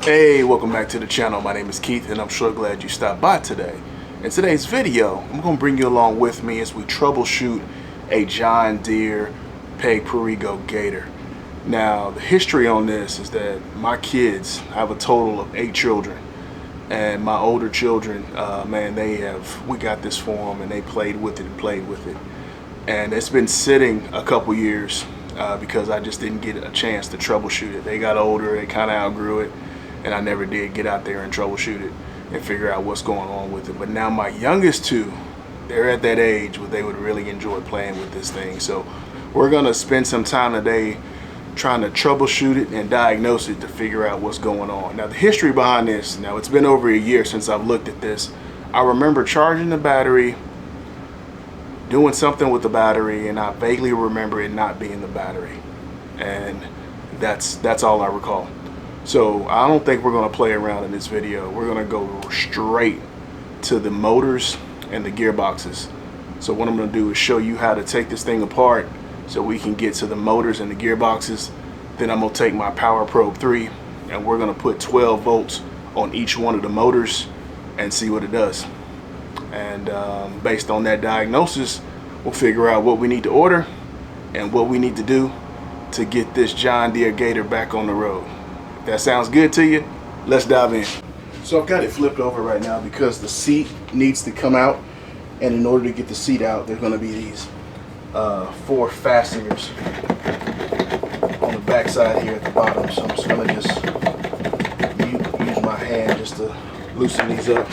Hey, welcome back to the channel. My name is Keith and I'm sure glad you stopped by today. In today's video, I'm going to bring you along with me as we troubleshoot a John Deere Peg-Perego Gator. Now, the history on this is that my kids have a total of 8 children. And my older children, man, we got this for them and they played with it and played with it. And it's been sitting a couple years because I just didn't get a chance to troubleshoot it. They got older, they kind of outgrew it. And I never did get out there and troubleshoot it and figure out what's going on with it. But now my youngest two, they're at that age where they would really enjoy playing with this thing. So we're gonna spend some time today trying to troubleshoot it and diagnose it to figure out what's going on. Now the history behind this, now it's been over a year since I've looked at this. I remember charging the battery, doing something with the battery, and I vaguely remember it not being the battery. And that's all I recall. So I don't think we're going to play around in this video. We're going to go straight to the motors and the gearboxes. So what I'm going to do is show you how to take this thing apart so we can get to the motors and the gearboxes. Then I'm going to take my Power Probe 3 and we're going to put 12 volts on each one of the motors and see what it does. And based on that diagnosis, we'll figure out what we need to order and what we need to do to get this John Deere Gator back on the road. If that sounds good to you, let's dive in. So I've got it flipped over right now because the seat needs to come out, and in order to get the seat out, there's going to be these 4 fasteners on the back side here at the bottom. So I'm just going to use my hand just to loosen these up.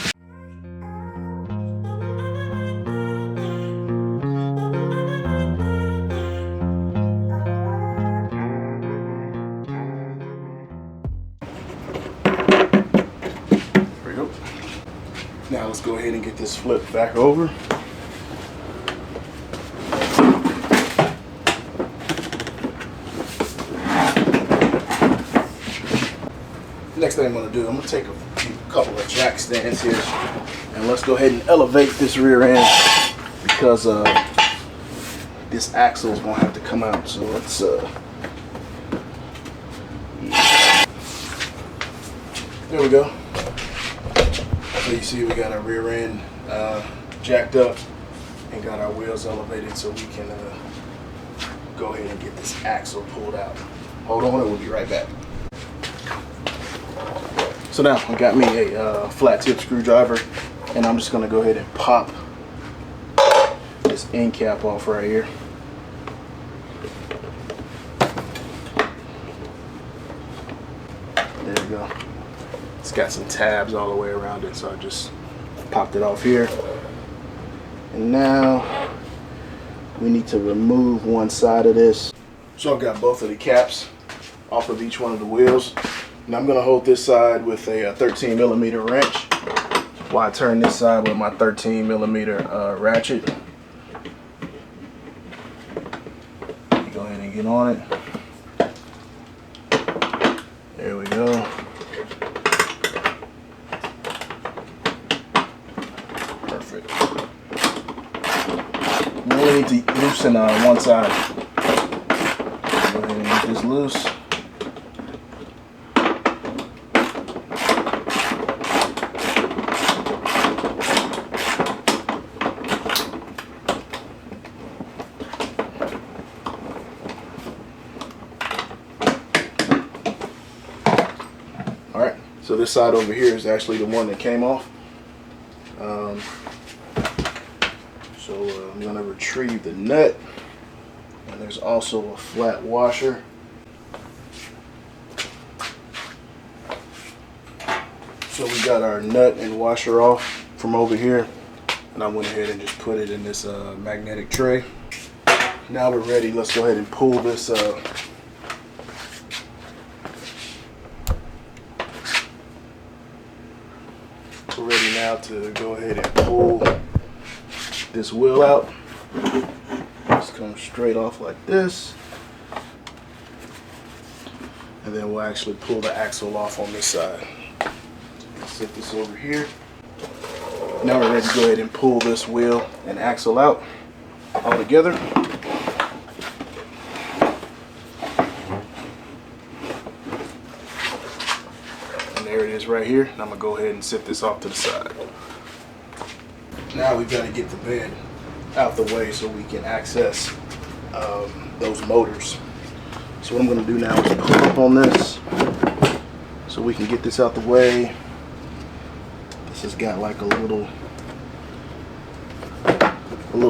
Now let's go ahead and get this flipped back over. Next thing I'm going to do, I'm going to take a couple of jack stands here and let's go ahead and elevate this rear end because this axle is going to have to come out. So let's there we go. So you see we got our rear end jacked up and got our wheels elevated so we can go ahead and get this axle pulled out. Hold on, we'll be right back. So now I got me a flat tip screwdriver and I'm just going to go ahead and pop this end cap off right here. There we go. It's got some tabs all the way around it, so I just popped it off here. And now we need to remove one side of this. So I've got both of the caps off of each one of the wheels. And I'm going to hold this side with a 13mm wrench while I turn this side with my 13mm ratchet. Go ahead and get on it. There we go. Perfect. We only need to loosen one side. Go ahead and get this loose. Alright, so this side over here is actually the one that came off. So I'm going to retrieve the nut, and there's also a flat washer. So we got our nut and washer off from over here, and I went ahead and just put it in this magnetic tray. Now we're ready. Let's go ahead and pull this we're ready now to go ahead and pull this wheel out. Just come straight off like this, and then we'll actually pull the axle off on this side. Set this over here. Now we're ready to go ahead and pull this wheel and axle out all together. And there it is right here. And I'm gonna go ahead and set this off to the side. Now we've got to get the bed out the way so we can access those motors. So what I'm going to do now is pull up on this so we can get this out the way. This has got like a little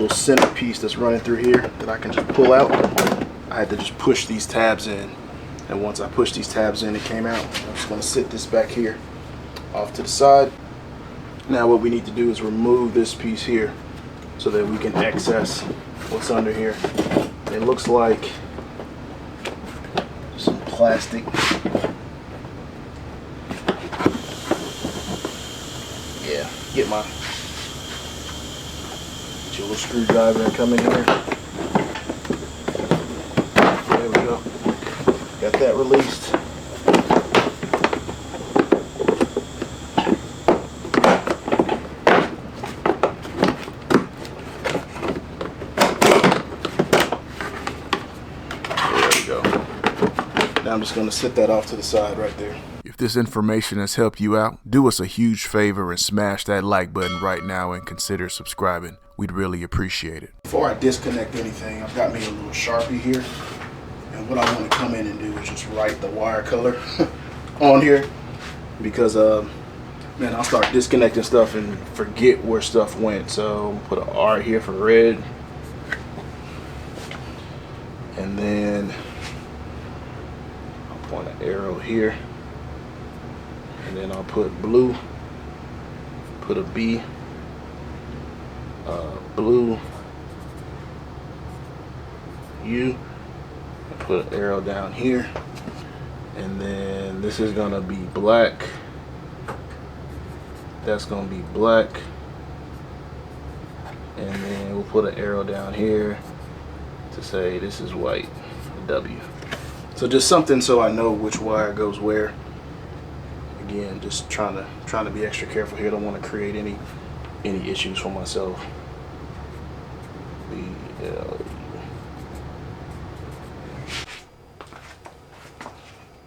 centerpiece that's running through here that I can just pull out. I had to just push these tabs in, and once I pushed these tabs in, it came out. I'm just going to sit this back here off to the side. Now what we need to do is remove this piece here so that we can access what's under here. It looks like some plastic. Yeah, get your little screwdriver and come in here. There we go. Got that released. I'm just going to sit that off to the side right there. If this information has helped you out, do us a huge favor and smash that like button right now and consider subscribing. We'd really appreciate it. Before I disconnect anything, I've got me a little Sharpie here. And what I want to come in and do is just write the wire color on here. Because, man, I'll start disconnecting stuff and forget where stuff went. So put an R here for red. And then point an arrow here, and then I'll put blue, put a B, blue, U, and put an arrow down here, and then this is gonna be black, that's gonna be black, and then we'll put an arrow down here to say this is white, W. So just something so I know which wire goes where. Again, just trying to be extra careful here. Don't want to create any issues for myself.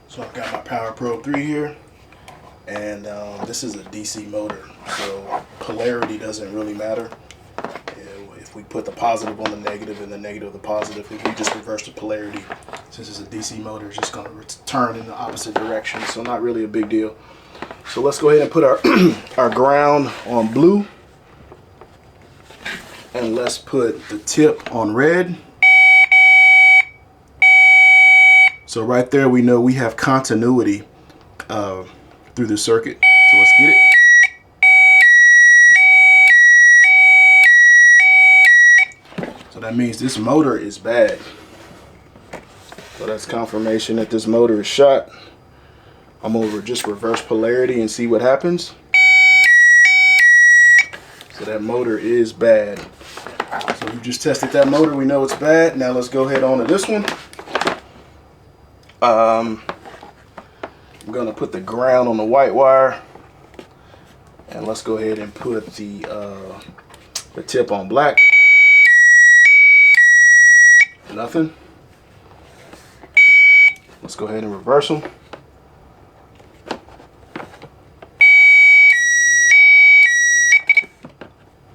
So I've got my Power Probe 3 here, and this is a DC motor, so polarity doesn't really matter. If we put the positive on the negative and the negative on the positive, if we just reverse the polarity, since it's a DC motor, it's just going to turn in the opposite direction, so not really a big deal. So let's go ahead and put our our ground on blue, and let's put the tip on red. So right there we know we have continuity through the circuit, so let's get it. So that means this motor is bad. So that's confirmation that this motor is shot. I'm over just reverse polarity and see what happens. So that motor is bad. So we just tested that motor, we know it's bad. Now let's go ahead on to this one. I'm gonna put the ground on the white wire, and let's go ahead and put the tip on black. Nothing. Let's go ahead and reverse them.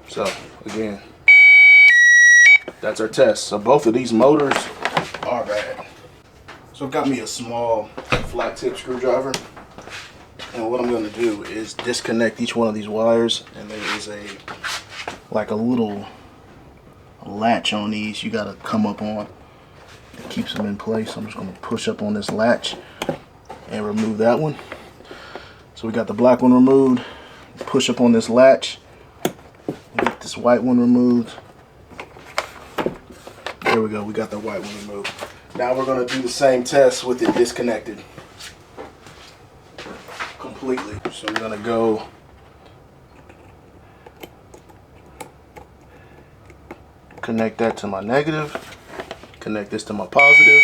So again, that's our test. So both of these motors are bad. So I've got me a small flat tip screwdriver, and what I'm going to do is disconnect each one of these wires, and there is like a little latch on these you got to come up on. It keeps them in place. I'm just going to push up on this latch and remove that one. So we got the black one removed. Push up on this latch. Get this white one removed. There we go. We got the white one removed. Now we're going to do the same test with it disconnected completely. So I'm going to go connect that to my negative, connect this to my positive.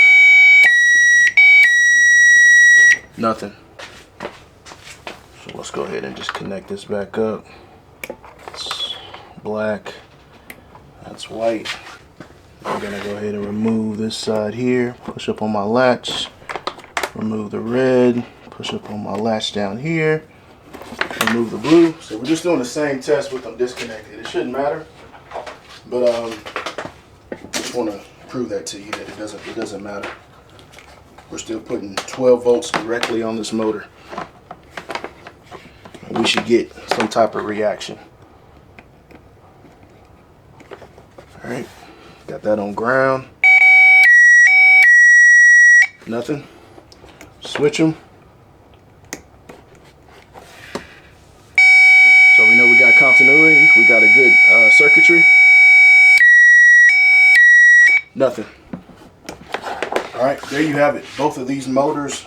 Nothing. So let's go ahead and just connect this back up. It's black, that's white. I'm gonna go ahead and remove this side here, push up on my latch, remove the red, Push up on my latch down here. Remove the blue. So we're just doing the same test with them disconnected. It shouldn't matter, but just want to prove that to you that it doesn't matter. We're still putting 12 volts directly on this motor. And we should get some type of reaction. All right, got that on ground. Nothing. Switch them. So we know we got continuity. We got a good circuitry. Nothing. All right, there you have it. Both of these motors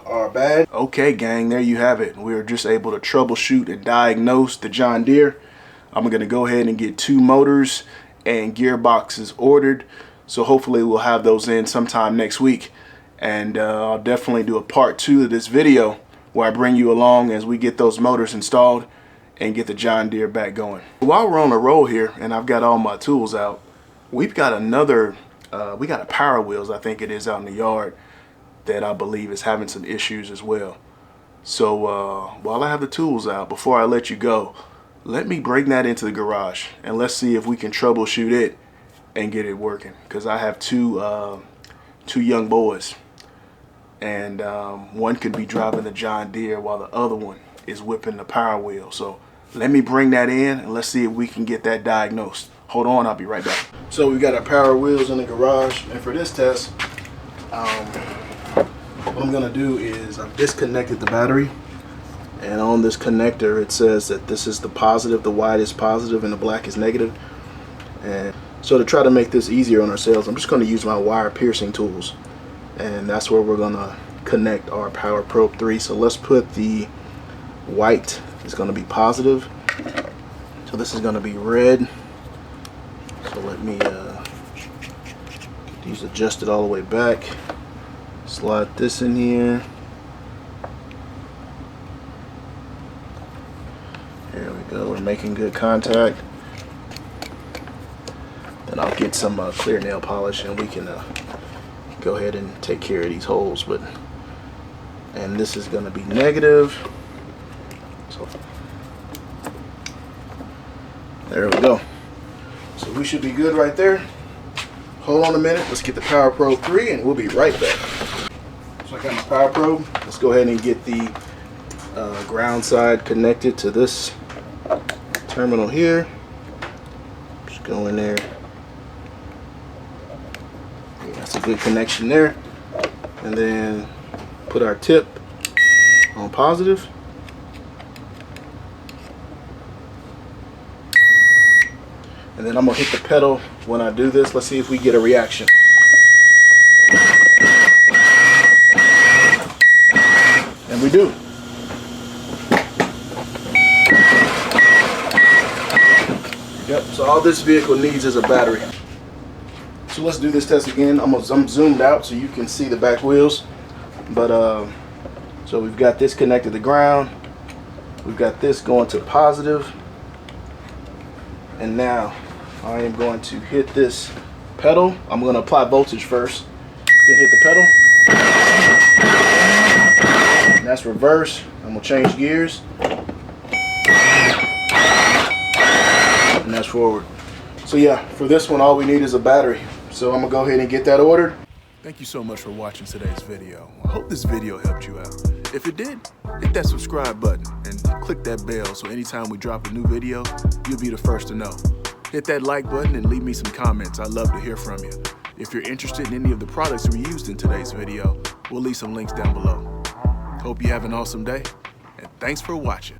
are bad. Okay, gang, there you have it. We were just able to troubleshoot and diagnose the John Deere. I'm gonna go ahead and get 2 motors and gearboxes ordered. So hopefully we'll have those in sometime next week. And I'll definitely do a part 2 of this video where I bring you along as we get those motors installed and get the John Deere back going. While we're on the roll here and I've got all my tools out, we've got another, we got a Power Wheels, I think it is, out in the yard that I believe is having some issues as well. So while I have the tools out, before I let you go, let me bring that into the garage and let's see if we can troubleshoot it and get it working. Because I have two young boys, and one could be driving the John Deere while the other one is whipping the Power Wheel. So let me bring that in and let's see if we can get that diagnosed. Hold on, I'll be right back. So we got our Power Wheels in the garage, and for this test, what I'm gonna do is I've disconnected the battery, and on this connector it says that this is the positive, the white is positive and the black is negative. And so to try to make this easier on ourselves, I'm just going to use my wire piercing tools, and that's where we're going to connect our Power Probe 3. So let's put the white is going to be positive, so this is going to be red. So let me get these adjusted all the way back, slide this in here. There we go, we're making good contact. And I'll get some clear nail polish and we can go ahead and take care of these holes. And this is going to be negative. So there we go. So we should be good right there. Hold on a minute. Let's get the Power Probe 3 and we'll be right back. So I got my Power Probe. Let's go ahead and get the ground side connected to this terminal here. Just go in there. That's a good connection there. And then put our tip on positive. And then I'm gonna hit the pedal when I do this. Let's see if we get a reaction. And we do. Yep, so all this vehicle needs is a battery. So let's do this test again. I'm zoomed out so you can see the back wheels. But so we've got this connected to ground. We've got this going to positive. And now I am going to hit this pedal. I'm going to apply voltage first. Then hit the pedal. And that's reverse. I'm going to change gears. And that's forward. So yeah, for this one all we need is a battery. So I'm gonna go ahead and get that ordered. Thank you so much for watching today's video. I hope this video helped you out. If it did, hit that subscribe button and click that bell so anytime we drop a new video, you'll be the first to know. Hit that like button and leave me some comments. I'd love to hear from you. If you're interested in any of the products we used in today's video, we'll leave some links down below. Hope you have an awesome day, and thanks for watching.